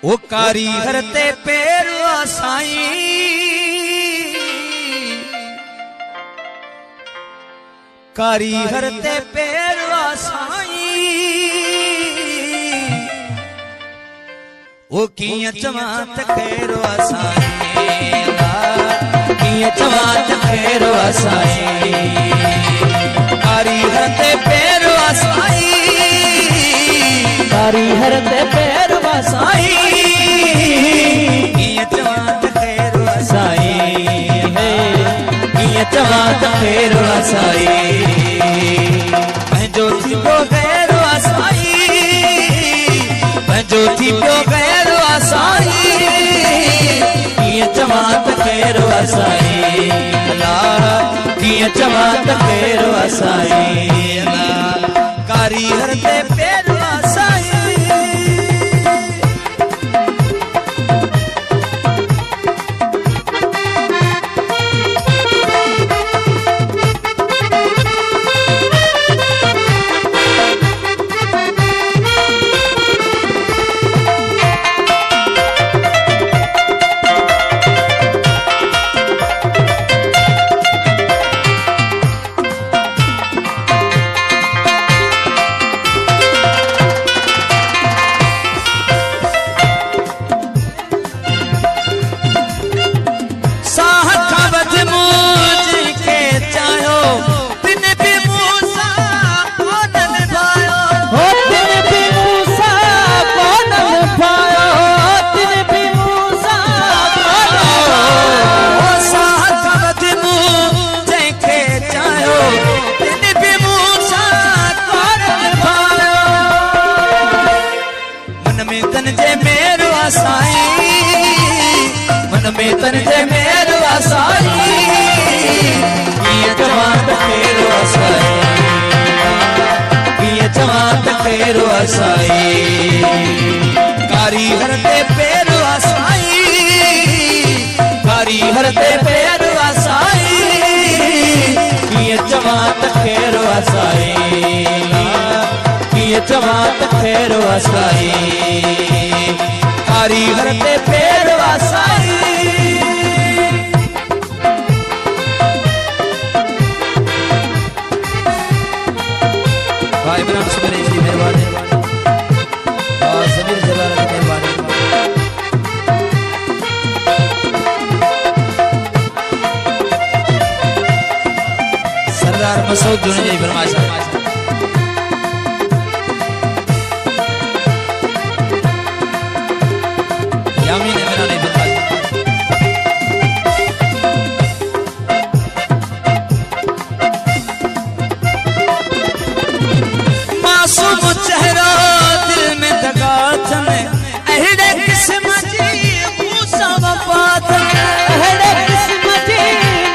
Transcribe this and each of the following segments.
ओ कारीगर ते पेरवा साईं, कारीगर ते पेरवा साईं, ओ किया चवात खैरवा साईं, किया चवात खैरवा साईं, कारीगर ते पेरवा साईं, कारीगर ते पेरवा साईं, किया चवात खैरवा साईं, किया चवात खैरवा साईं, पंहिंजो थी पियो गैरवा साईं, पंहिंजो थी पियो गैरवा साईं, किया चवात खैरवा साईं, किया चवात खैरवा साईं, कारीगर ते पेरवा साईं। मन में तन जे मेरवा साईं, किया चवात खैरवा साईं, किया चवात खैरवा साईं, कारीगर ते पेरवा साईं, कारीगर ते पेरवा साईं, किया चवात खैरवा साईं, किया चवात खैरवा साईं, कारीगर ते पेरवा साईं। भाई इमरान सुबेरी जी मेहरबानी और समीर जलाल की मेहरबानी। सरदार मसूद जुने जी फरमाइश यामीन इमरान ने फरमाइश मासूम चेहरा दिल में दगा थने, अहड़े किस्म जी मूसा वफात, अहड़े किस्म जी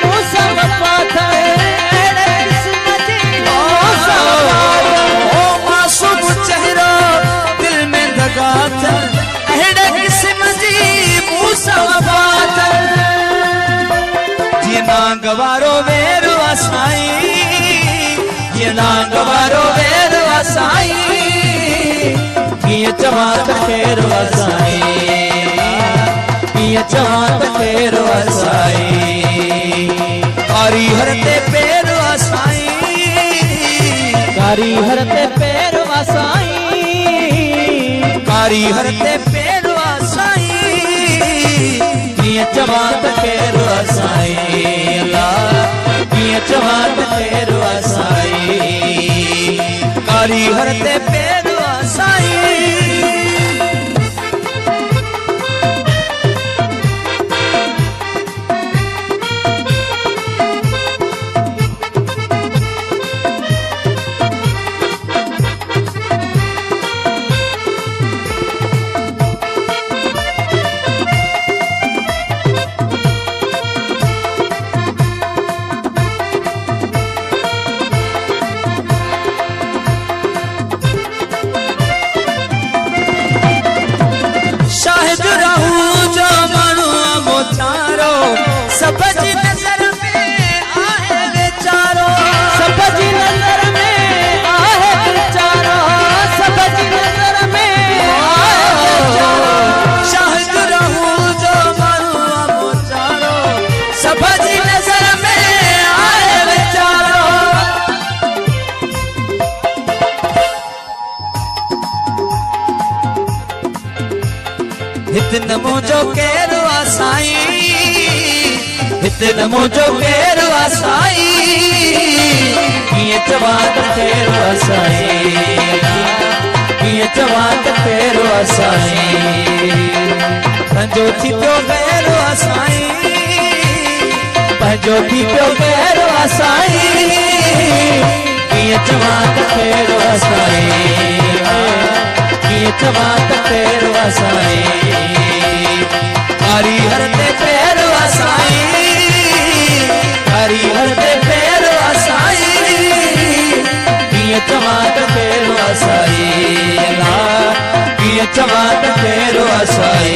मूसा वफात, अहड़े किस्म जी मूसा वफात, ओ मासूम चेहरा दिल में दगा थने, अहड़े किस्म जी मूसा वफात, ये ना गवारो वेरवा साईं, ये ना गवारो वेरवा साईं, किया चवात खैरवा साईं, किया चवात खैरवा साईं, कारीगर ते पेरवा साईं, कारीगर ते पेरवा साईं, कारीगर ते पेरवा साईं, किया चवात खैरवा साईं, किया चवात खैरवा साईं, कारीगर ते पेरवा साईं। हितन मुझो केरु आसाई हितन मुझो केरु आसाई किए चवात केरु आसाई किए चवात केरु आसाई पंजो थी पियो केरु आसाई पंजो थी पियो केरु आसाई किए चवात केरु आसाई किए चवात केरु आसाई हरिहर ते पैर आसाई हरिहर ते पैर आसाई किए चवात केरु आसाई किए चवात केरु आसाई